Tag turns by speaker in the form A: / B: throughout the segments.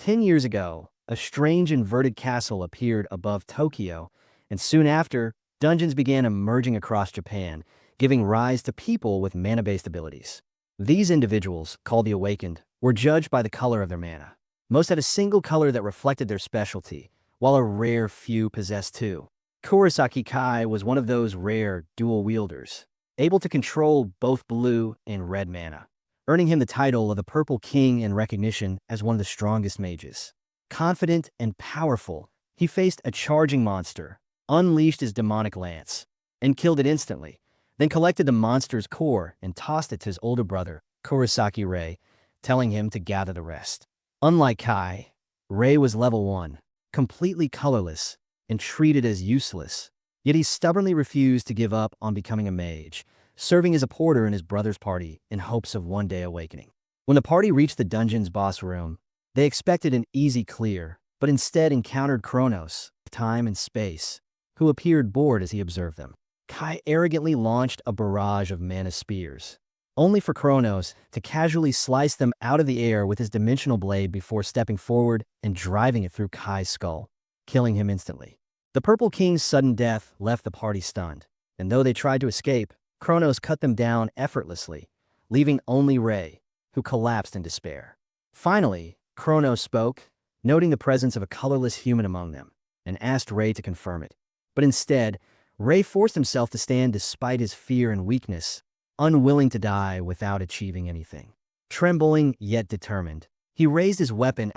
A: 10 years ago, a strange inverted castle appeared above Tokyo, and soon after, dungeons began emerging across Japan, giving rise to people with mana-based abilities. These individuals, called the Awakened, were judged by the color of their mana. Most had a single color that reflected their specialty, while a rare few possessed two. Kurosaki Kai was one of those rare dual wielders, able to control both blue and red mana, earning him the title of the Purple King and recognition as one of the strongest mages. Confident and powerful, he faced a charging monster, unleashed his demonic lance, and killed it instantly, then collected the monster's core and tossed it to his older brother, Kurosaki Rei, telling him to gather the rest. Unlike Kai, Rei was level 1, completely colorless, and treated as useless, yet he stubbornly refused to give up on becoming a mage, serving as a porter in his brother's party in hopes of one day awakening. When the party reached the dungeon's boss room, they expected an easy clear, but instead encountered Kronos, time and space, who appeared bored as he observed them. Kai arrogantly launched a barrage of mana spears, only for Kronos to casually slice them out of the air with his dimensional blade before stepping forward and driving it through Kai's skull, killing him instantly. The Purple King's sudden death left the party stunned, and though they tried to escape, Kronos cut them down effortlessly, leaving only Rei, who collapsed in despair. Finally, Kronos spoke, noting the presence of a colorless human among them, and asked Rei to confirm it. But instead, Rei forced himself to stand despite his fear and weakness, unwilling to die without achieving anything. Trembling yet determined, he raised his weapon,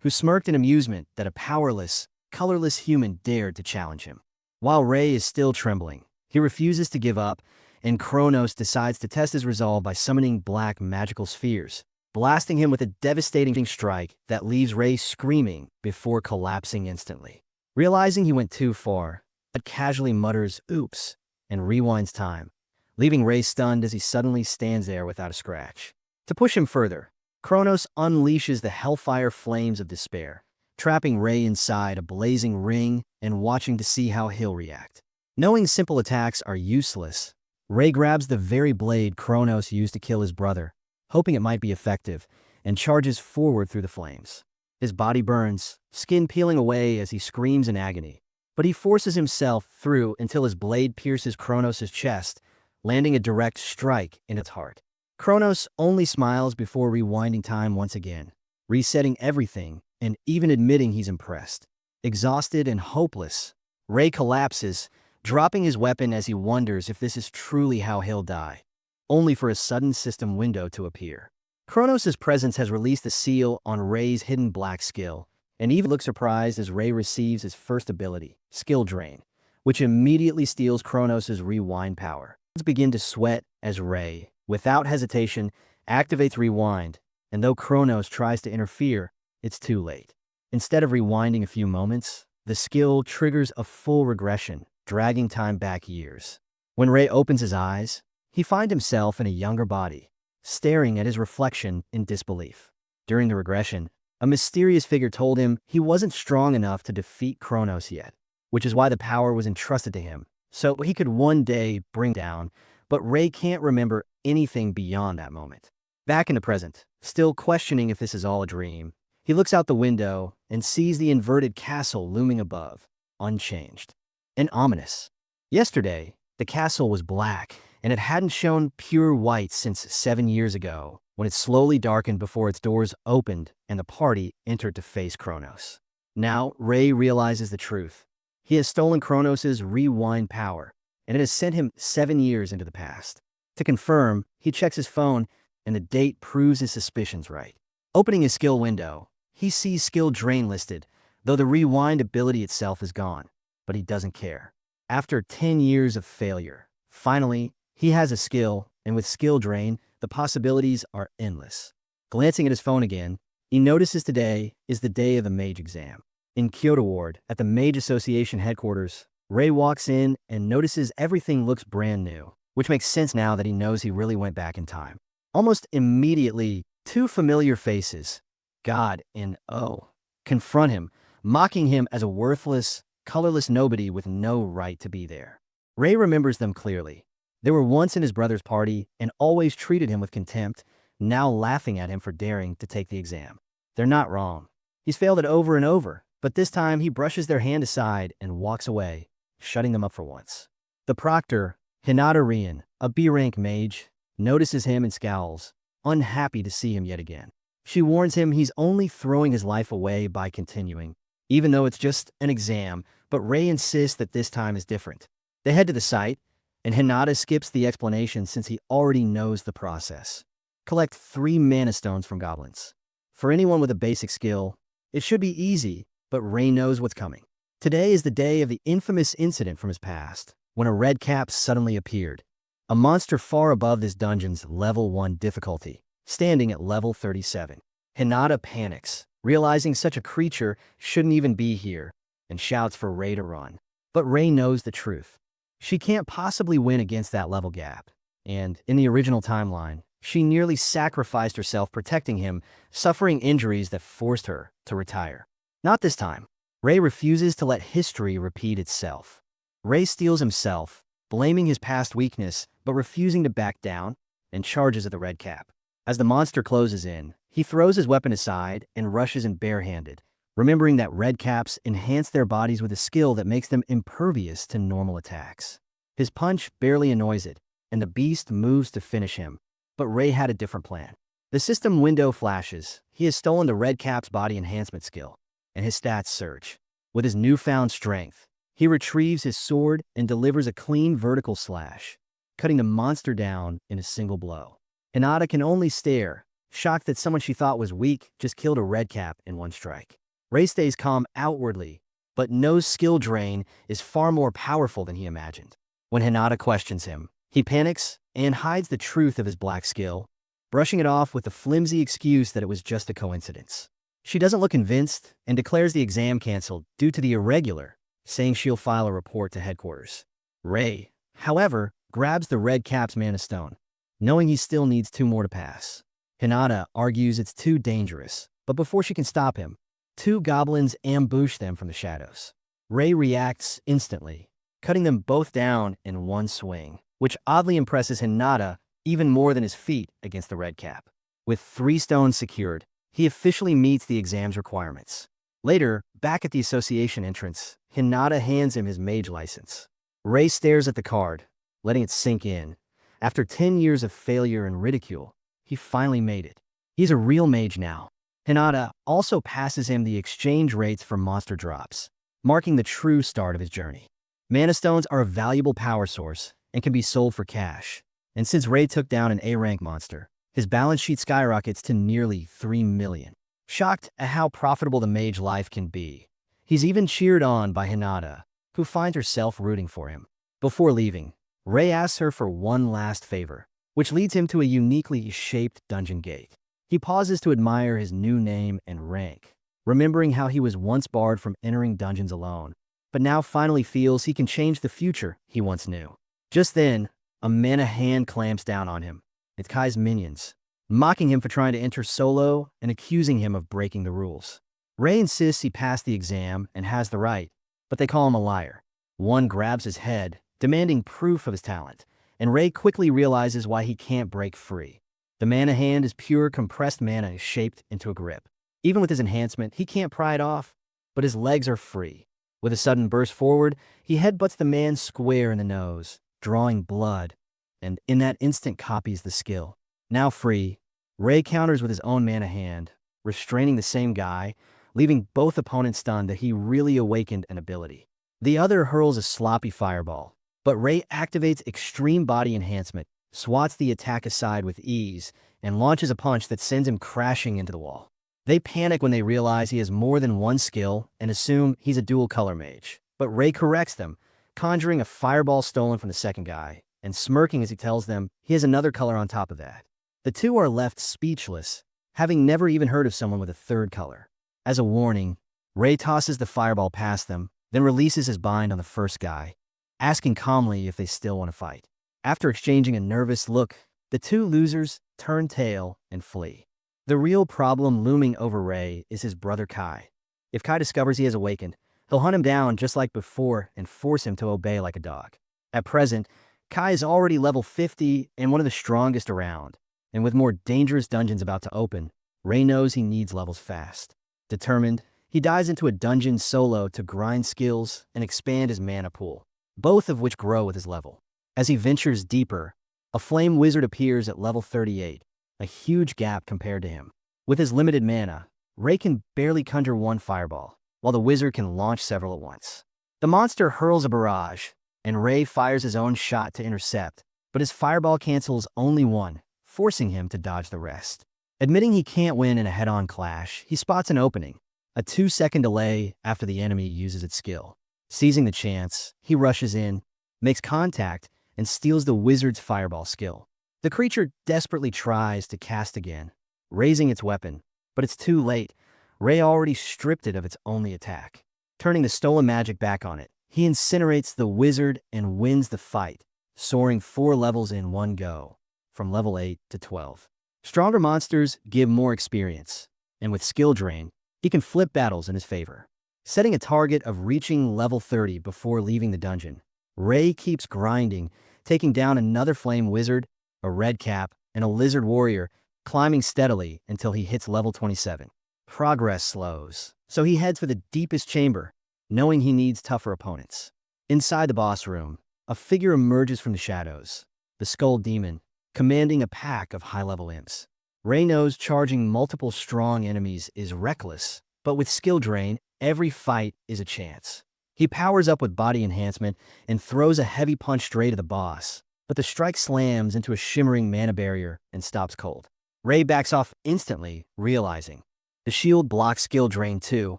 A: who smirked in amusement that a powerless, colorless human dared to challenge him. While Rei is still trembling, he refuses to give up, and Kronos decides to test his resolve by summoning black magical spheres, blasting him with a devastating strike that leaves Rei screaming before collapsing instantly. Realizing he went too far, Ed casually mutters, "Oops," and rewinds time, leaving Rei stunned as he suddenly stands there without a scratch. To push him further, Kronos unleashes the hellfire flames of despair, trapping Rei inside a blazing ring and watching to see how he'll react. Knowing simple attacks are useless, Rei grabs the very blade Kronos used to kill his brother, hoping it might be effective, and charges forward through the flames. His body burns, skin peeling away as he screams in agony, but he forces himself through until his blade pierces Kronos' chest, landing a direct strike in its heart. Kronos only smiles before rewinding time once again, resetting everything and even admitting he's impressed. Exhausted and hopeless, Rei collapses, dropping his weapon as he wonders if this is truly how he'll die, only for a sudden system window to appear. Kronos' presence has released a seal on Rei's hidden black skill, and even looks surprised as Rei receives his first ability, Skill Drain, which immediately steals Kronos' rewind power. Let's begin to sweat as Rei, without hesitation, activates Rewind, and though Kronos tries to interfere, it's too late. Instead of rewinding a few moments, the skill triggers a full regression, dragging time back years. When Rei opens his eyes, he finds himself in a younger body, staring at his reflection in disbelief. During the regression, a mysterious figure told him he wasn't strong enough to defeat Kronos yet, which is why the power was entrusted to him, so he could one day bring down, but Rei can't remember anything beyond that moment. Back in the present, still questioning if this is all a dream, he looks out the window and sees the inverted castle looming above, unchanged and ominous. Yesterday, the castle was black, and it hadn't shown pure white since 7 years ago, when it slowly darkened before its doors opened and the party entered to face Kronos. Now, Rei realizes the truth. He has stolen Kronos' rewind power, and it has sent him 7 years into the past. To confirm, he checks his phone, and the date proves his suspicions right. Opening his skill window, he sees Skill Drain listed, though the rewind ability itself is gone, but he doesn't care. After 10 years of failure, finally, he has a skill, and with Skill Drain, the possibilities are endless. Glancing at his phone again, he notices today is the day of the mage exam. In Kyoto Ward, at the Mage Association headquarters, Rei walks in and notices everything looks brand new, which makes sense now that he knows he really went back in time. Almost immediately, two familiar faces, God and O, confront him, mocking him as a worthless, colorless nobody with no right to be there. Rei remembers them clearly. They were once in his brother's party and always treated him with contempt, now laughing at him for daring to take the exam. They're not wrong. He's failed it over and over, but this time he brushes their hand aside and walks away, shutting them up for once. The proctor, Hinata Rian, a B-rank mage, notices him and scowls, unhappy to see him yet again. She warns him he's only throwing his life away by continuing, even though it's just an exam, but Ray insists that this time is different. They head to the site, and Hinata skips the explanation since he already knows the process. Collect 3 mana stones from goblins. For anyone with a basic skill, it should be easy, but Ray knows what's coming. Today is the day of the infamous incident from his past, when a red cap suddenly appeared. A monster far above this dungeon's level 1 difficulty, standing at level 37. Hinata panics, realizing such a creature shouldn't even be here, and shouts for Ray to run. But Ray knows the truth. She can't possibly win against that level gap, and in the original timeline, she nearly sacrificed herself protecting him, suffering injuries that forced her to retire. Not this time. Ray refuses to let history repeat itself. Ray steels himself, blaming his past weakness, but refusing to back down, and charges at the red cap. As the monster closes in, he throws his weapon aside and rushes in barehanded, remembering that red caps enhance their bodies with a skill that makes them impervious to normal attacks. His punch barely annoys it, and the beast moves to finish him. But Ray had a different plan. The system window flashes. He has stolen the red cap's body enhancement skill, and his stats surge. With his newfound strength, he retrieves his sword and delivers a clean vertical slash, cutting the monster down in a single blow. Hinata can only stare, shocked that someone she thought was weak just killed a red cap in one strike. Ray stays calm outwardly, but knows skill drain is far more powerful than he imagined. When Hinata questions him, he panics and hides the truth of his black skill, brushing it off with the flimsy excuse that it was just a coincidence. She doesn't look convinced and declares the exam canceled due to the irregular, saying she'll file a report to headquarters. Ray, however, grabs the red cap's mana stone, knowing he still needs 2 more to pass. Hinata argues it's too dangerous, but before she can stop him, 2 goblins ambush them from the shadows. Ray reacts instantly, cutting them both down in one swing, which oddly impresses Hinata even more than his feat against the red cap. With 3 stones secured, he officially meets the exam's requirements. Later, back at the association entrance, Hinata hands him his mage license. Ray stares at the card, letting it sink in. After 10 years of failure and ridicule, he finally made it. He's a real mage now. Hinata also passes him the exchange rates for monster drops, marking the true start of his journey. Mana stones are a valuable power source and can be sold for cash. And since Ray took down an A-rank monster, his balance sheet skyrockets to nearly 3 million. Shocked at how profitable the mage life can be, he's even cheered on by Hinata, who finds herself rooting for him. Before leaving, Ray asks her for one last favor, which leads him to a uniquely shaped dungeon gate. He pauses to admire his new name and rank, remembering how he was once barred from entering dungeons alone, but now finally feels he can change the future he once knew. Just then, a mana hand clamps down on him. It's Kai's minions, mocking him for trying to enter solo and accusing him of breaking the rules. Ray insists he passed the exam and has the right, but they call him a liar. One grabs his head, demanding proof of his talent, and Ray quickly realizes why he can't break free. The mana hand is pure compressed mana shaped into a grip. Even with his enhancement, he can't pry it off, but his legs are free. With a sudden burst forward, he headbutts the man square in the nose, drawing blood, and in that instant copies the skill. Now free, Ray counters with his own mana hand, restraining the same guy, leaving both opponents stunned that he really awakened an ability. The other hurls a sloppy fireball, but Ray activates extreme body enhancement, swats the attack aside with ease, and launches a punch that sends him crashing into the wall. They panic when they realize he has more than one skill and assume he's a dual color mage, but Ray corrects them, conjuring a fireball stolen from the second guy, and smirking as he tells them he has another color on top of that. The two are left speechless, having never even heard of someone with a third color. As a warning, Ray tosses the fireball past them, then releases his bind on the first guy, asking calmly if they still want to fight. After exchanging a nervous look, the 2 losers turn tail and flee. The real problem looming over Ray is his brother Kai. If Kai discovers he has awakened, he'll hunt him down just like before and force him to obey like a dog. At present, Kai is already level 50 and one of the strongest around, and with more dangerous dungeons about to open, Ray knows he needs levels fast. Determined, he dives into a dungeon solo to grind skills and expand his mana pool, both of which grow with his level. As he ventures deeper, a flame wizard appears at level 38, a huge gap compared to him. With his limited mana, Ray can barely conjure one fireball, while the wizard can launch several at once. The monster hurls a barrage, and Ray fires his own shot to intercept, but his fireball cancels only one, forcing him to dodge the rest. Admitting he can't win in a head-on clash, he spots an opening, a 2-second delay after the enemy uses its skill. Seizing the chance, he rushes in, makes contact, and steals the wizard's fireball skill. The creature desperately tries to cast again, raising its weapon, but it's too late. Ray already stripped it of its only attack. Turning the stolen magic back on it, he incinerates the wizard and wins the fight, soaring 4 levels in one go, from level 8 to 12. Stronger monsters give more experience, and with skill drain, he can flip battles in his favor. Setting a target of reaching level 30 before leaving the dungeon, Ray keeps grinding, taking down another flame wizard, a red cap, and a lizard warrior, climbing steadily until he hits level 27. Progress slows, so he heads for the deepest chamber, knowing he needs tougher opponents. Inside the boss room, a figure emerges from the shadows, the Skull Demon, commanding a pack of high-level imps. Ray knows charging multiple strong enemies is reckless, but with skill drain, every fight is a chance. He powers up with body enhancement and throws a heavy punch straight at the boss, but the strike slams into a shimmering mana barrier and stops cold. Ray backs off instantly, realizing the shield blocks skill drain too,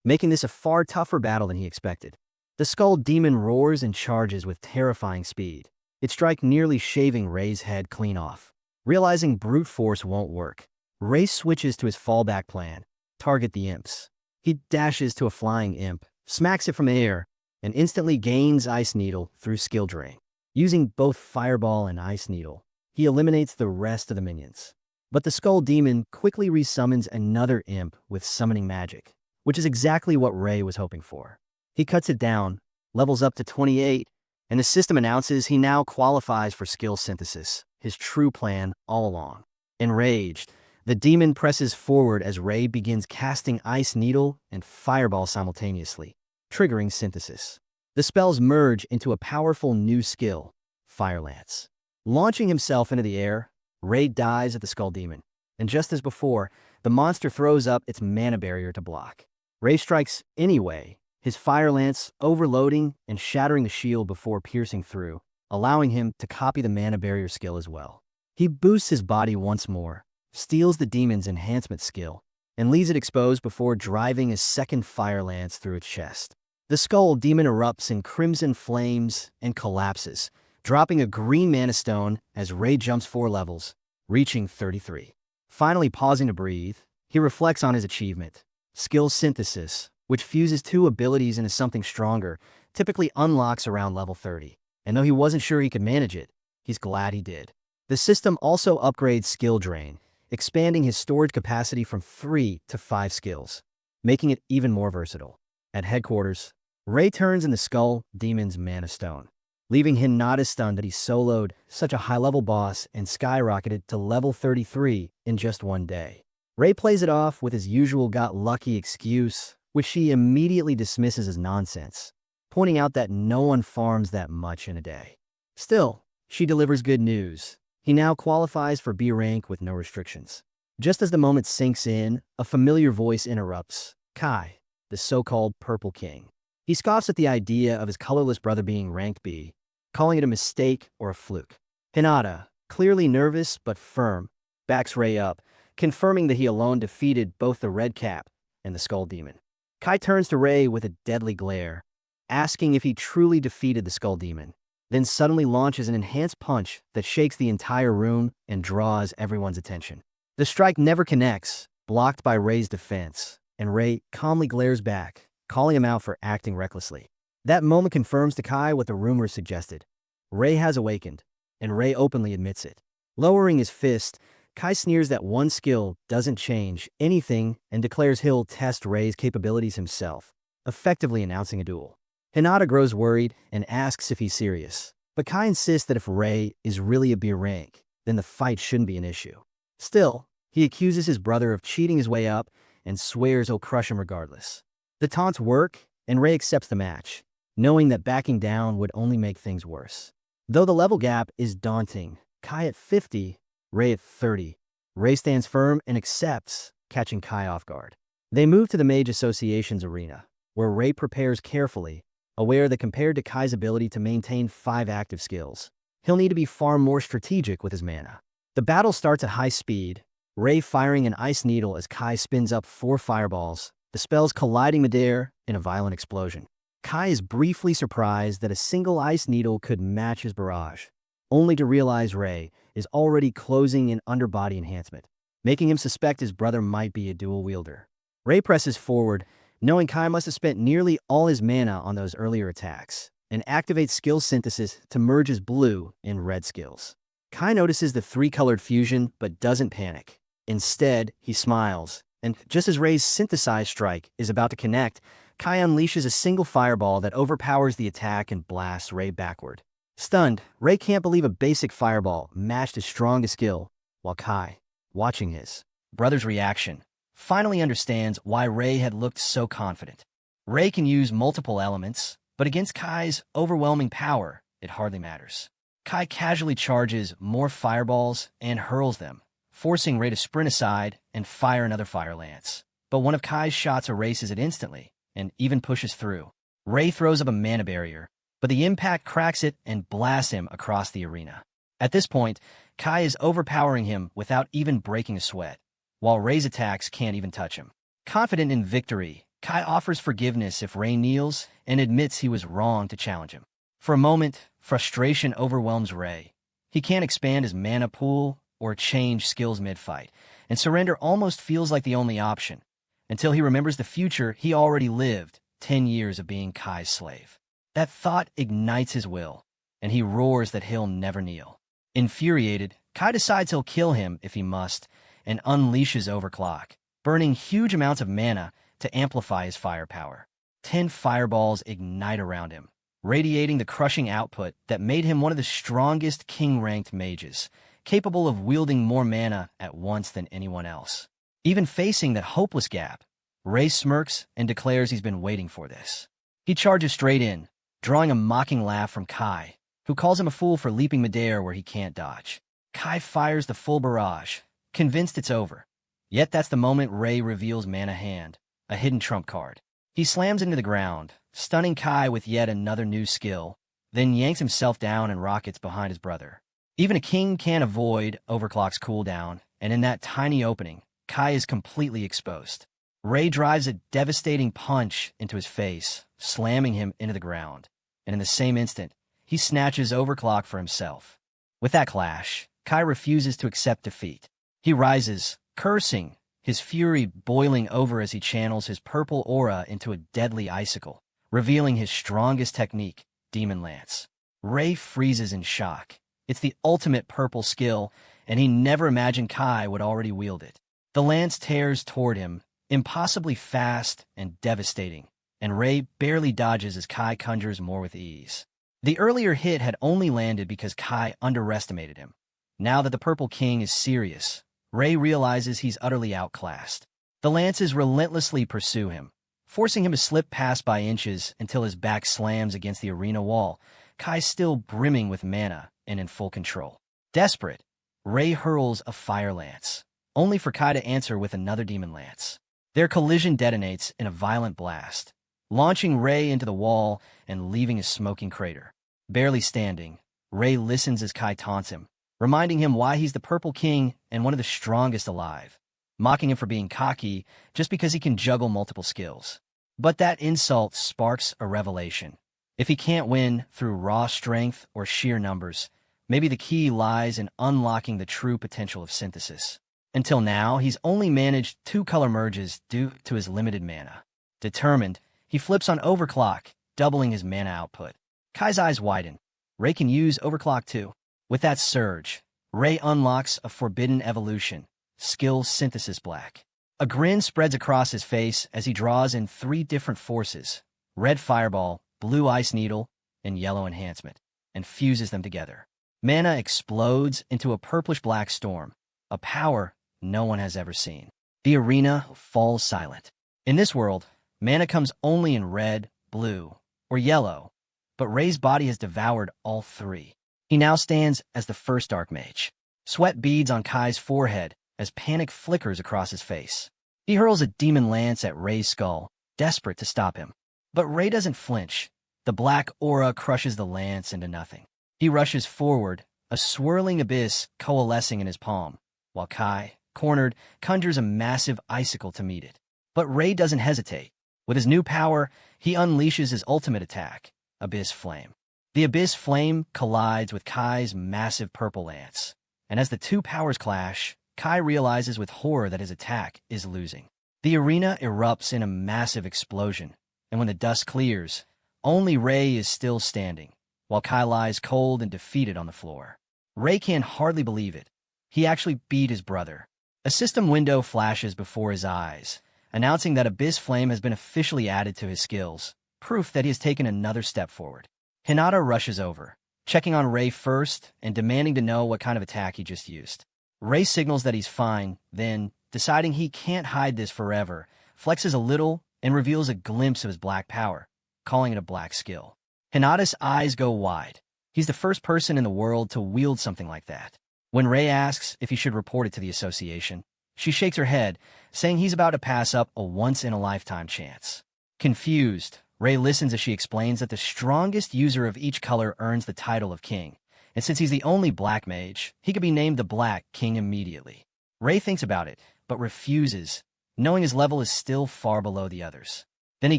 A: making this a far tougher battle than he expected. The Skull Demon roars and charges with terrifying speed, its strike nearly shaving Ray's head clean off. Realizing brute force won't work, Ray switches to his fallback plan, target the imps. He dashes to a flying imp, smacks it from the air, and instantly gains Ice Needle through skill drain. Using both Fireball and Ice Needle, he eliminates the rest of the minions. But the Skull Demon quickly resummons another imp with summoning magic, which is exactly what Ray was hoping for. He cuts it down, levels up to 28, and the system announces he now qualifies for skill synthesis, his true plan all along. Enraged, the demon presses forward as Ray begins casting Ice Needle and Fireball simultaneously, triggering synthesis. The spells merge into a powerful new skill, Fire Lance. Launching himself into the air, Ray dies at the Skull Demon, and just as before, the monster throws up its mana barrier to block. Ray strikes anyway, his Fire Lance overloading and shattering the shield before piercing through, allowing him to copy the mana barrier skill as well. He boosts his body once more, steals the demon's enhancement skill, and leaves it exposed before driving his second Fire Lance through its chest. The Skull Demon erupts in crimson flames and collapses, dropping a green mana stone as Ray jumps 4 levels, reaching 33. Finally pausing to breathe, he reflects on his achievement, Skill Synthesis, which fuses 2 abilities into something stronger, typically unlocks around level 30. And though he wasn't sure he could manage it, he's glad he did. The system also upgrades skill drain, expanding his storage capacity from 3 to 5 skills, making it even more versatile. At headquarters, Ray turns in the Skull Demon's Mana Stone, leaving him not as stunned that he soloed such a high-level boss and skyrocketed to level 33 in just one day. Ray plays it off with his usual got lucky excuse, which she immediately dismisses as nonsense, pointing out that no one farms that much in a day. Still, she delivers good news. He now qualifies for B rank with no restrictions. Just as the moment sinks in, a familiar voice interrupts, Kai, the so-called Purple King. He scoffs at the idea of his colorless brother being ranked B, calling it a mistake or a fluke. Hinata, clearly nervous but firm, backs Ray up, confirming that he alone defeated both the Red Cap and the Skull Demon. Kai turns to Ray with a deadly glare, asking if he truly defeated the Skull Demon, then suddenly launches an enhanced punch that shakes the entire room and draws everyone's attention. The strike never connects, blocked by Ray's defense, and Ray calmly glares back, calling him out for acting recklessly. That moment confirms to Kai what the rumors suggested. Ray has awakened, and Ray openly admits it. Lowering his fist, Kai sneers that one skill doesn't change anything and declares he'll test Ray's capabilities himself, effectively announcing a duel. Hinata grows worried and asks if he's serious, but Kai insists that if Ray is really a B rank, then the fight shouldn't be an issue. Still, he accuses his brother of cheating his way up and swears he'll crush him regardless. The taunts work, and Ray accepts the match, knowing that backing down would only make things worse. Though the level gap is daunting, Kai at 50, Ray at 30, Ray stands firm and accepts, catching Kai off guard. They move to the Mage Association's arena, where Ray prepares carefully, aware that compared to Kai's ability to maintain 5 active skills, he'll need to be far more strategic with his mana. The battle starts at high speed, Ray firing an ice needle as Kai spins up 4 fireballs, the spells colliding midair in a violent explosion. Kai is briefly surprised that a single ice needle could match his barrage, only to realize Ray is already closing in underbody enhancement, making him suspect his brother might be a dual wielder. Ray presses forward, knowing Kai must have spent nearly all his mana on those earlier attacks, and activates skill synthesis to merge his blue and red skills. Kai notices the 3-colored fusion but doesn't panic. Instead, he smiles, and just as Ray's synthesized strike is about to connect, Kai unleashes a single fireball that overpowers the attack and blasts Ray backward. Stunned, Ray can't believe a basic fireball matched his strongest skill, while Kai, watching his brother's reaction, finally understands why Ray had looked so confident. Ray can use multiple elements, but against Kai's overwhelming power, it hardly matters. Kai casually charges more fireballs and hurls them, forcing Ray to sprint aside and fire another fire lance. But one of Kai's shots erases it instantly, and even pushes through. Ray throws up a mana barrier, but the impact cracks it and blasts him across the arena. At this point, Kai is overpowering him without even breaking a sweat, while Ray's attacks can't even touch him. Confident in victory, Kai offers forgiveness if Ray kneels and admits he was wrong to challenge him. For a moment, frustration overwhelms Ray. He can't expand his mana pool or change skills mid-fight, and surrender almost feels like the only option, until he remembers the future he already lived, 10 years of being Kai's slave. That thought ignites his will, and he roars that he'll never kneel. Infuriated, Kai decides he'll kill him if he must, and unleashes Overclock, burning huge amounts of mana to amplify his firepower. 10 fireballs ignite around him, radiating the crushing output that made him one of the strongest king-ranked mages, capable of wielding more mana at once than anyone else. Even facing that hopeless gap, Ray smirks and declares he's been waiting for this. He charges straight in, drawing a mocking laugh from Kai, who calls him a fool for leaping midair where he can't dodge. Kai fires the full barrage, convinced it's over. Yet that's the moment Ray reveals Mana Hand, a hidden trump card. He slams into the ground, stunning Kai with yet another new skill, then yanks himself down and rockets behind his brother. Even a king can't avoid Overclock's cooldown, and in that tiny opening, Kai is completely exposed. Ray drives a devastating punch into his face, slamming him into the ground, and in the same instant, he snatches Overclock for himself. With that clash, Kai refuses to accept defeat. He rises, cursing, his fury boiling over as he channels his purple aura into a deadly icicle, revealing his strongest technique, Demon Lance. Ray freezes in shock. It's the ultimate purple skill, and he never imagined Kai would already wield it. The lance tears toward him, impossibly fast and devastating, and Ray barely dodges as Kai conjures more with ease. The earlier hit had only landed because Kai underestimated him. Now that the Purple King is serious, Ray realizes he's utterly outclassed. The lances relentlessly pursue him, forcing him to slip past by inches until his back slams against the arena wall, Kai still brimming with mana and in full control. Desperate, Ray hurls a fire lance, only for Kai to answer with another demon lance. Their collision detonates in a violent blast, launching Ray into the wall and leaving a smoking crater. Barely standing, Ray listens as Kai taunts him, reminding him why he's the Purple King and one of the strongest alive, mocking him for being cocky just because he can juggle multiple skills. But that insult sparks a revelation. If he can't win through raw strength or sheer numbers, maybe the key lies in unlocking the true potential of synthesis. Until now, he's only managed 2 color merges due to his limited mana. Determined, he flips on Overclock, doubling his mana output. Kai's eyes widen. Ray can use Overclock too. With that surge, Ray unlocks a forbidden evolution, Skill Synthesis Black. A grin spreads across his face as he draws in 3 different forces, red fireball, blue ice needle, and yellow enhancement, and fuses them together. Mana explodes into a purplish-black storm, a power no one has ever seen. The arena falls silent. In this world, mana comes only in red, blue, or yellow, but Rei's body has devoured all three. He now stands as the first Dark Mage. Sweat beads on Kai's forehead as panic flickers across his face. He hurls a demon lance at Rei's skull, desperate to stop him. But Rei doesn't flinch. The black aura crushes the lance into nothing. He rushes forward, a swirling abyss coalescing in his palm, while Kai, cornered, conjures a massive icicle to meet it. But Rei doesn't hesitate. With his new power, he unleashes his ultimate attack, Abyss Flame. The Abyss Flame collides with Kai's massive purple lance, and as the two powers clash, Kai realizes with horror that his attack is losing. The arena erupts in a massive explosion, and when the dust clears, only Rei is still standing, while Kai lies cold and defeated on the floor. Rei can hardly believe it. He actually beat his brother. A system window flashes before his eyes, announcing that Abyss Flame has been officially added to his skills, proof that he has taken another step forward. Hinata rushes over, checking on Rei first and demanding to know what kind of attack he just used. Rei signals that he's fine, then, deciding he can't hide this forever, flexes a little and reveals a glimpse of his black power, calling it a black skill. Hinata's eyes go wide. He's the first person in the world to wield something like that. When Rei asks if he should report it to the association, she shakes her head, saying he's about to pass up a once-in-a-lifetime chance. Confused, Rei listens as she explains that the strongest user of each color earns the title of king, and since he's the only black mage, he could be named the Black King immediately. Rei thinks about it, but refuses, knowing his level is still far below the others. Then he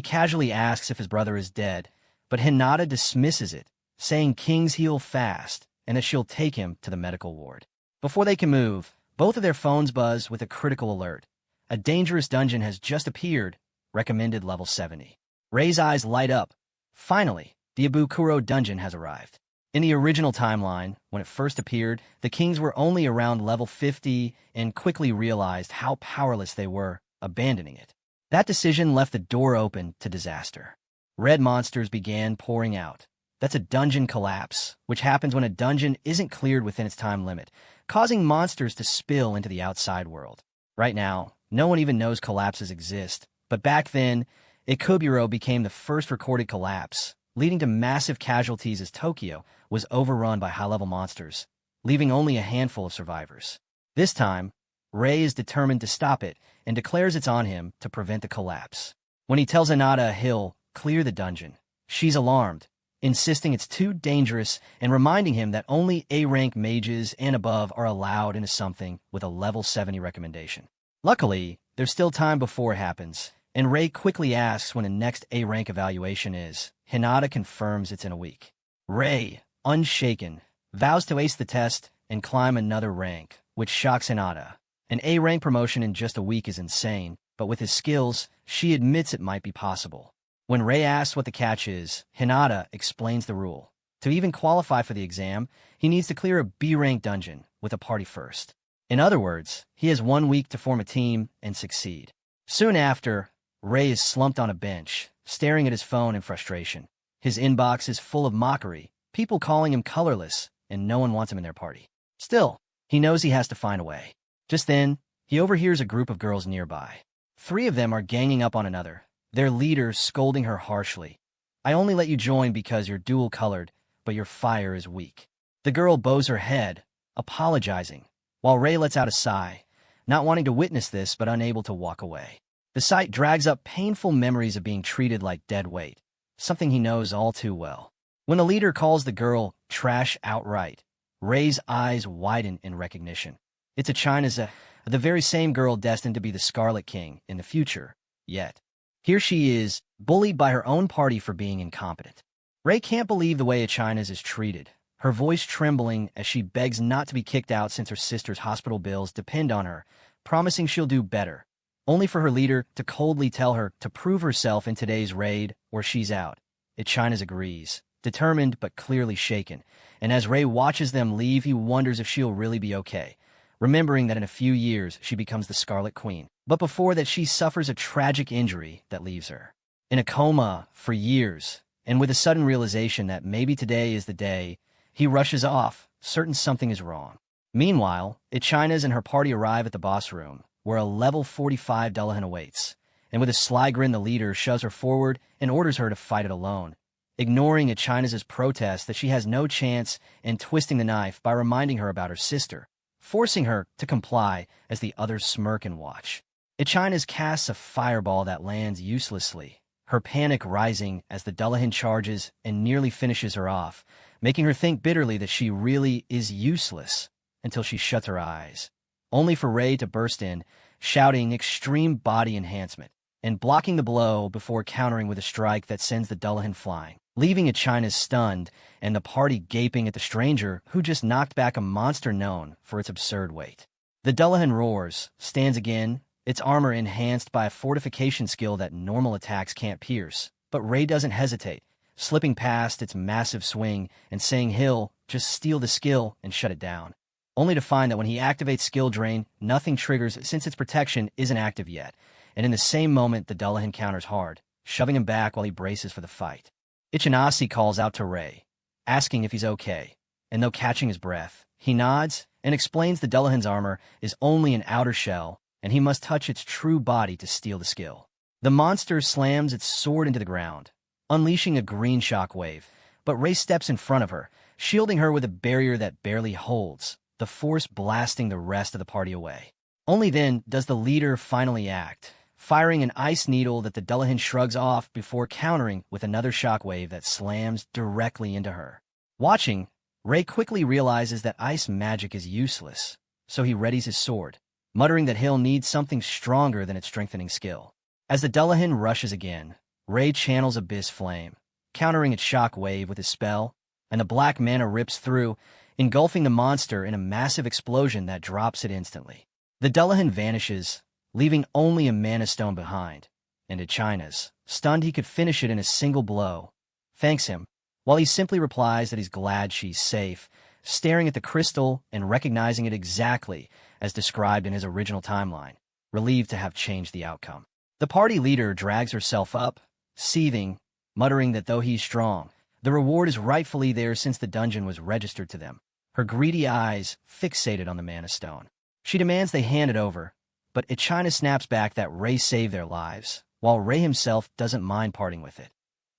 A: casually asks if his brother is dead, but Hinata dismisses it, saying kings heal fast, and that she'll take him to the medical ward. Before they can move, both of their phones buzz with a critical alert. A dangerous dungeon has just appeared, recommended level 70. Rei's eyes light up. Finally, the Ibukuro dungeon has arrived. In the original timeline, when it first appeared, the kings were only around level 50 and quickly realized how powerless they were, abandoning it. That decision left the door open to disaster. Red monsters began pouring out. That's a dungeon collapse, which happens when a dungeon isn't cleared within its time limit, causing monsters to spill into the outside world. Right now, no one even knows collapses exist, but back then, Ikeburo became the first recorded collapse, leading to massive casualties as Tokyo was overrun by high-level monsters, leaving only a handful of survivors. This time, Rei is determined to stop it and declares it's on him to prevent the collapse. When he tells Hinata he'll clear the dungeon, she's alarmed, insisting it's too dangerous and reminding him that only A-rank mages and above are allowed into something with a level 70 recommendation. Luckily, there's still time before it happens, and Rei quickly asks when the next A-rank evaluation is. Hinata confirms it's in a week. Rei, unshaken, vows to ace the test and climb another rank, which shocks Hinata. An A-rank promotion in just a week is insane, but with his skills, she admits it might be possible. When Rei asks what the catch is, Hinata explains the rule. To even qualify for the exam, he needs to clear a B-rank dungeon with a party first. In other words, he has 1 week to form a team and succeed. Soon after, Rei is slumped on a bench, staring at his phone in frustration. His inbox is full of mockery, people calling him colorless, and no one wants him in their party. Still, he knows he has to find a way. Just then, he overhears a group of girls nearby. 3 of them are ganging up on another, their leader scolding her harshly. I only let you join because you're dual-colored, but your fire is weak. The girl bows her head, apologizing, while Rei lets out a sigh, not wanting to witness this but unable to walk away. The sight drags up painful memories of being treated like dead weight, something he knows all too well. When the leader calls the girl trash outright, Rei's eyes widen in recognition. It's the very same girl destined to be the Scarlet King in the future, yet. Here she is, bullied by her own party for being incompetent. Rei can't believe the way Achina's is treated, her voice trembling as she begs not to be kicked out since her sister's hospital bills depend on her, promising she'll do better, only for her leader to coldly tell her to prove herself in today's raid or she's out. Achina's agrees, determined but clearly shaken, and as Rei watches them leave, he wonders if she'll really be okay, remembering that in a few years she becomes the Scarlet Queen. But before that, she suffers a tragic injury that leaves her in a coma for years, and with a sudden realization that maybe today is the day, he rushes off, certain something is wrong. Meanwhile, Achina's and her party arrive at the boss room, where a level 45 Dullahan awaits. And with a sly grin, the leader shoves her forward and orders her to fight it alone, ignoring Echina's protest that she has no chance and twisting the knife by reminding her about her sister, forcing her to comply as the others smirk and watch. Echina's casts a fireball that lands uselessly, her panic rising as the Dullahan charges and nearly finishes her off, making her think bitterly that she really is useless until she shuts her eyes, only for Ray to burst in, shouting extreme body enhancement, and blocking the blow before countering with a strike that sends the Dullahan flying, leaving Echina stunned and the party gaping at the stranger who just knocked back a monster known for its absurd weight. The Dullahan roars, stands again, its armor enhanced by a fortification skill that normal attacks can't pierce, but Ray doesn't hesitate, slipping past its massive swing and saying he'll just steal the skill and shut it down, only to find that when he activates skill drain, nothing triggers since its protection isn't active yet, and in the same moment the Dullahan counters hard, shoving him back while he braces for the fight. Ichinasi calls out to Ray, asking if he's okay, and though catching his breath, he nods and explains the Dullahan's armor is only an outer shell, and he must touch its true body to steal the skill. The monster slams its sword into the ground, unleashing a green shockwave, but Ray steps in front of her, shielding her with a barrier that barely holds, the force blasting the rest of the party away. Only then does the leader finally act, firing an ice needle that the Dullahan shrugs off before countering with another shockwave that slams directly into her. Watching, Ray quickly realizes that ice magic is useless, so he readies his sword, muttering that he'll need something stronger than its strengthening skill. As the Dullahan rushes again, Ray channels Abyss Flame, countering its shockwave with his spell, and the black mana rips through, engulfing the monster in a massive explosion that drops it instantly. The Dullahan vanishes, leaving only a mana stone behind, and Echina's, stunned he could finish it in a single blow, thanks him, while he simply replies that he's glad she's safe, staring at the crystal and recognizing it exactly as described in his original timeline, relieved to have changed the outcome. The party leader drags herself up, seething, muttering that though he's strong, the reward is rightfully theirs since the dungeon was registered to them, her greedy eyes fixated on the mana stone. She demands they hand it over, but Echina snaps back that Ray saved their lives, while Ray himself doesn't mind parting with it,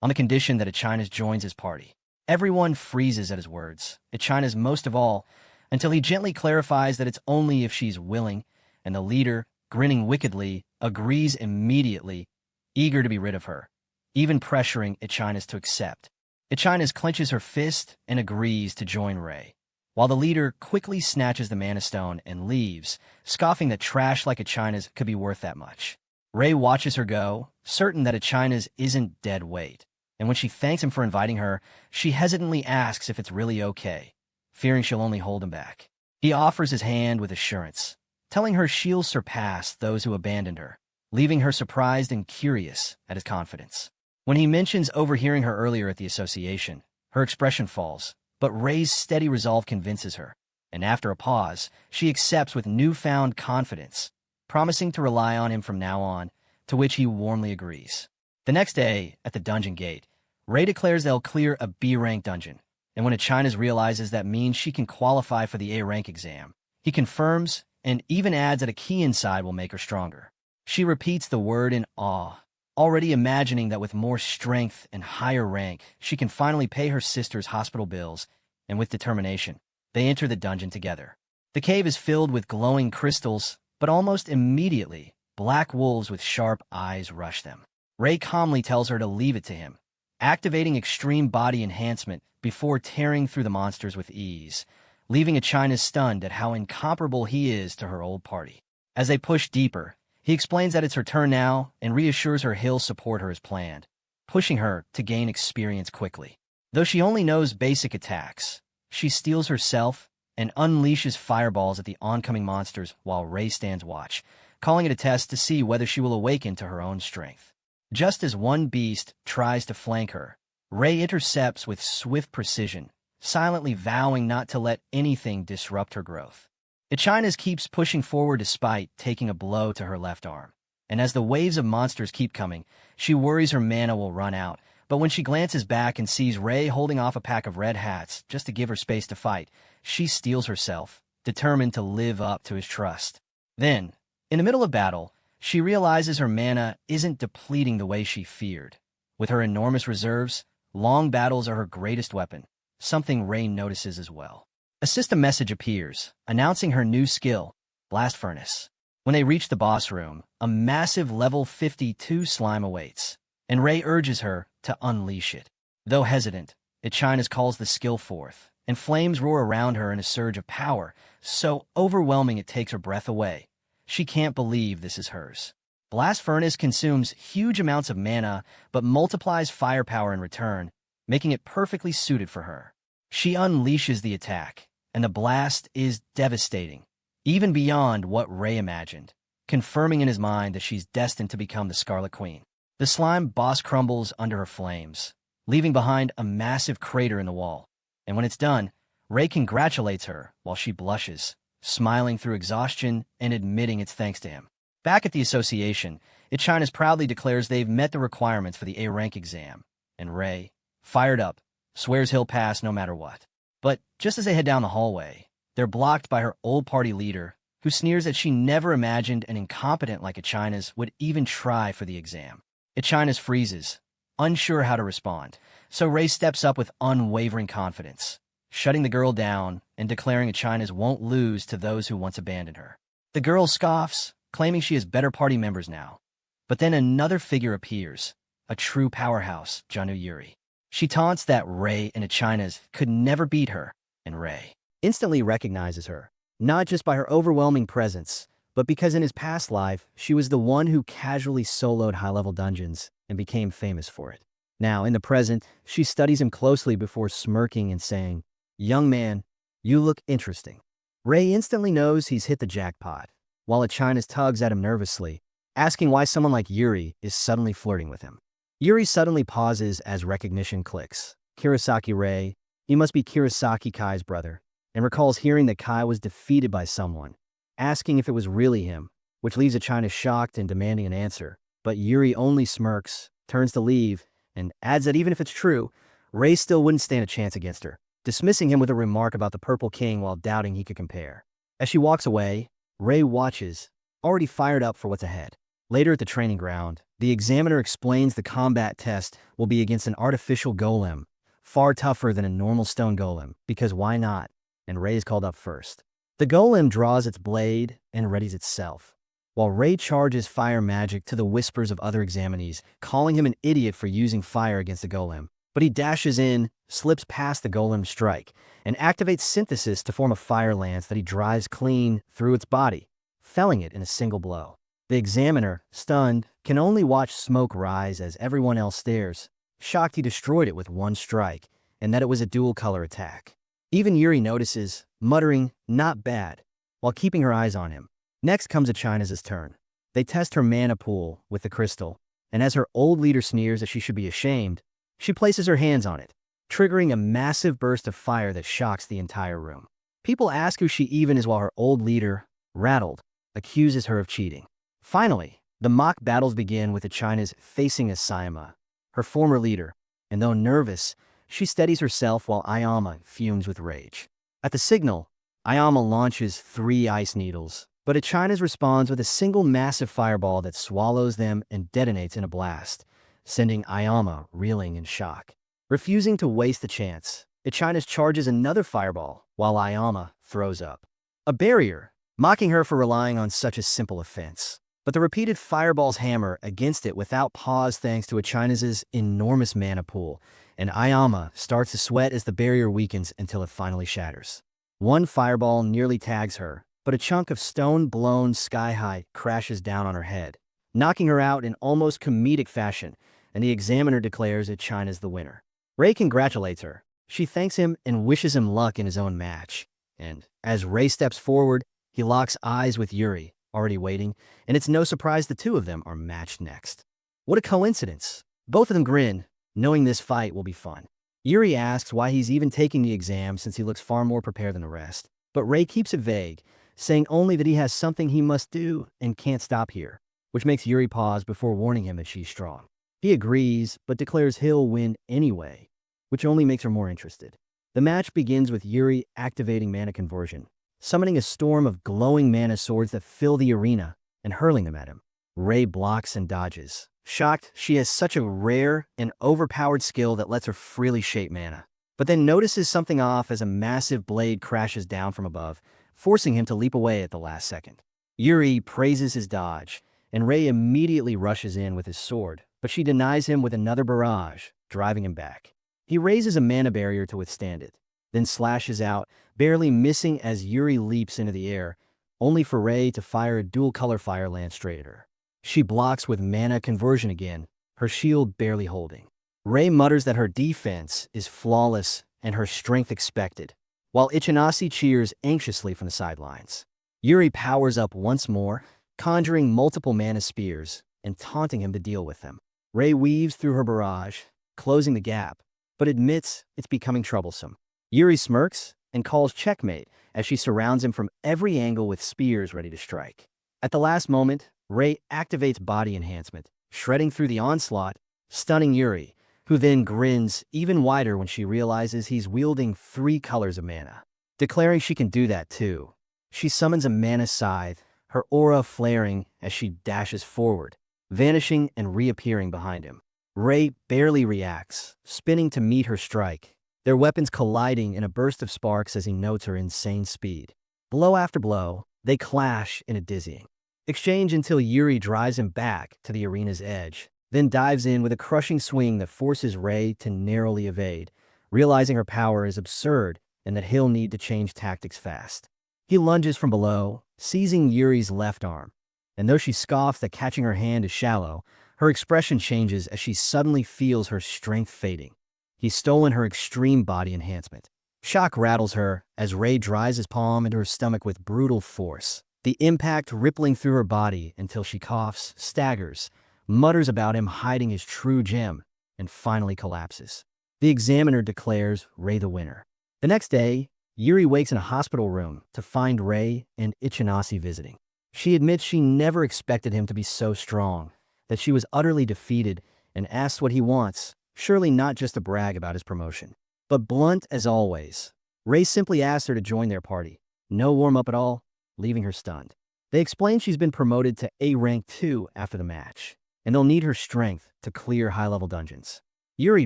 A: on the condition that Echina joins his party. Everyone freezes at his words, Echina's most of all, until he gently clarifies that it's only if she's willing, and the leader, grinning wickedly, agrees immediately, eager to be rid of her, even pressuring Echina's to accept. Echina's clenches her fist and agrees to join Ray, while the leader quickly snatches the mana stone and leaves, scoffing that trash like Echina's could be worth that much. Ray watches her go, certain that Echina's isn't dead weight, and when she thanks him for inviting her, she hesitantly asks if it's really okay, fearing she'll only hold him back. He offers his hand with assurance, telling her she'll surpass those who abandoned her, leaving her surprised and curious at his confidence. When he mentions overhearing her earlier at the association, her expression falls, but Ray's steady resolve convinces her, and after a pause, she accepts with newfound confidence, promising to rely on him from now on, to which he warmly agrees. The next day, at the dungeon gate, Ray declares they'll clear a B-rank dungeon, and when Echina's realizes that means she can qualify for the A-rank exam, he confirms and even adds that a key inside will make her stronger. She repeats the word in awe, already imagining that with more strength and higher rank, she can finally pay her sister's hospital bills, and with determination, they enter the dungeon together. The cave is filled with glowing crystals, but almost immediately, black wolves with sharp eyes rush them. Ray calmly tells her to leave it to him, activating extreme body enhancement before tearing through the monsters with ease, leaving Echina stunned at how incomparable he is to her old party. As they push deeper, he explains that it's her turn now and reassures her he'll support her as planned, pushing her to gain experience quickly. Though she only knows basic attacks, she steals herself and unleashes fireballs at the oncoming monsters while Ray stands watch, calling it a test to see whether she will awaken to her own strength. Just as one beast tries to flank her, Ray intercepts with swift precision, silently vowing not to let anything disrupt her growth. Echina's keeps pushing forward despite taking a blow to her left arm, and as the waves of monsters keep coming, she worries her mana will run out, but when she glances back and sees Ray holding off a pack of red hats just to give her space to fight, she steels herself, determined to live up to his trust. Then, In the middle of battle, she realizes her mana isn't depleting the way she feared. With her enormous reserves, long battles are her greatest weapon, something Rain notices as well. A system message appears, announcing her new skill, Blast Furnace. When they reach the boss room, a massive level 52 slime awaits, and Ray urges her to unleash it. Though hesitant, Echinas calls the skill forth, and flames roar around her in a surge of power, so overwhelming it takes her breath away. She can't believe this is hers. Blast Furnace consumes huge amounts of mana, but multiplies firepower in return, making it perfectly suited for her. She unleashes the attack, and the blast is devastating, even beyond what Ray imagined, confirming in his mind that she's destined to become the Scarlet Queen. The slime boss crumbles under her flames, leaving behind a massive crater in the wall. And when it's done, Ray congratulates her while she blushes, smiling through exhaustion and admitting it's thanks to him. Back at the association, Echinas proudly declares they've met the requirements for the A rank exam, and Ray, fired up, swears he'll pass no matter what. But just as they head down the hallway, they're blocked by her old party leader, who sneers that she never imagined an incompetent like Echinas would even try for the exam. Echinas freezes, unsure how to respond, so Ray steps up with unwavering confidence, shutting the girl down and declaring Echinas won't lose to those who once abandoned her. The girl scoffs, claiming she has better party members now. But then another figure appears, a true powerhouse, Janu Yuri. She taunts that Ray and Echinas could never beat her, and Ray instantly recognizes her, not just by her overwhelming presence, but because in his past life, she was the one who casually soloed high-level dungeons and became famous for it. Now, in the present, she studies him closely before smirking and saying, "Young man, you look interesting." Ray instantly knows he's hit the jackpot, while Echinas tugs at him nervously, asking why someone like Yuri is suddenly flirting with him. Yuri suddenly pauses as recognition clicks. Kurosaki Ray, he must be Kurosaki Kai's brother, and recalls hearing that Kai was defeated by someone, asking if it was really him, which leaves Echinas shocked and demanding an answer. But Yuri only smirks, turns to leave, and adds that even if it's true, Ray still wouldn't stand a chance against her, dismissing him with a remark about the Purple King while doubting he could compare. As she walks away, Ray watches, already fired up for what's ahead. Later at the training ground, the examiner explains the combat test will be against an artificial golem, far tougher than a normal stone golem, because why not? And Ray is called up first. The golem draws its blade and readies itself, while Ray charges fire magic to the whispers of other examinees, calling him an idiot for using fire against the golem. But he dashes in, slips past the golem's strike, and activates synthesis to form a fire lance that he drives clean through its body, felling it in a single blow. The examiner, stunned, can only watch smoke rise as everyone else stares, shocked he destroyed it with one strike, and that it was a dual-color attack. Even Yuri notices, muttering, "Not bad," while keeping her eyes on him. Next comes Echinas' turn. They test her mana pool with the crystal, and as her old leader sneers that she should be ashamed, she places her hands on it, triggering a massive burst of fire that shocks the entire room. People ask who she even is while her old leader, rattled, accuses her of cheating. Finally, the mock battles begin with Echinas facing Asayama, her former leader, and though nervous, she steadies herself while Ayama fumes with rage. At the signal, Ayama launches 3 ice needles, but Echinas responds with a single massive fireball that swallows them and detonates in a blast, sending Ayama reeling in shock. Refusing to waste the chance, Echinas charges another fireball while Ayama throws up. A barrier, mocking her for relying on such a simple offense. But the repeated fireballs hammer against it without pause thanks to Echinas' enormous mana pool, and Ayama starts to sweat as the barrier weakens until it finally shatters. One fireball nearly tags her, but a chunk of stone blown sky-high crashes down on her head, knocking her out in almost comedic fashion, and the examiner declares Echinas the winner. Ray congratulates her. She thanks him and wishes him luck in his own match. And as Ray steps forward, he locks eyes with Yuri, already waiting, and it's no surprise the two of them are matched next. What a coincidence. Both of them grin, knowing this fight will be fun. Yuri asks why he's even taking the exam since he looks far more prepared than the rest, but Ray keeps it vague, saying only that he has something he must do and can't stop here, which makes Yuri pause before warning him that she's strong. He agrees, but declares he'll win anyway, which only makes her more interested. The match begins with Yuri activating mana conversion, summoning a storm of glowing mana swords that fill the arena, and hurling them at him. Rei blocks and dodges. Shocked, she has such a rare and overpowered skill that lets her freely shape mana. But then notices something off as a massive blade crashes down from above, forcing him to leap away at the last second. Yuri praises his dodge, and Rei immediately rushes in with his sword, but she denies him with another barrage, driving him back. He raises a mana barrier to withstand it, then slashes out, barely missing as Yuri leaps into the air, only for Rei to fire a dual-color fire lance straight at her. She blocks with mana conversion again, her shield barely holding. Rei mutters that her defense is flawless and her strength expected, while Ichinase cheers anxiously from the sidelines. Yuri powers up once more, conjuring multiple mana spears and taunting him to deal with them. Rei weaves through her barrage, closing the gap, but admits it's becoming troublesome. Yuri smirks and calls checkmate as she surrounds him from every angle with spears ready to strike. At the last moment, Rei activates body enhancement, shredding through the onslaught, stunning Yuri, who then grins even wider when she realizes he's wielding 3 colors of mana. Declaring she can do that too, she summons a mana scythe, her aura flaring as she dashes forward, vanishing and reappearing behind him. Rei barely reacts, spinning to meet her strike, their weapons colliding in a burst of sparks as he notes her insane speed. Blow after blow, they clash in a dizzying exchange until Yuri drives him back to the arena's edge, then dives in with a crushing swing that forces Rei to narrowly evade, realizing her power is absurd and that he'll need to change tactics fast. He lunges from below, seizing Yuri's left arm, and though she scoffs that catching her hand is shallow, her expression changes as she suddenly feels her strength fading. He's stolen her extreme body enhancement. Shock rattles her as Rei drives his palm into her stomach with brutal force, the impact rippling through her body until she coughs, staggers, mutters about him hiding his true gem, and finally collapses. The examiner declares Rei the winner. The next day, Yuri wakes in a hospital room to find Rei and Ichinase visiting. She admits she never expected him to be so strong, that she was utterly defeated, and asks what he wants, surely not just to brag about his promotion. But blunt as always, Rei simply asks her to join their party. No warm-up at all, leaving her stunned. They explain she's been promoted to A rank 2 after the match, and they'll need her strength to clear high-level dungeons. Yuri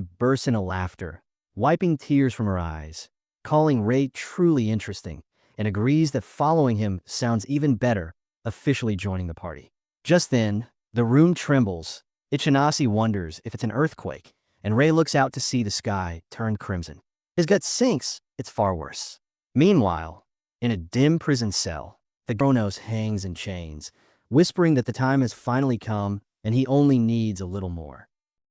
A: bursts into laughter, wiping tears from her eyes, calling Rei truly interesting, and agrees that following him sounds even better, officially joining the party. Just then, the room trembles. Ichinase wonders if it's an earthquake, and Rei looks out to see the sky turn crimson. His gut sinks, it's far worse. Meanwhile, in a dim prison cell, the Kronos hangs in chains, whispering that the time has finally come and he only needs a little more.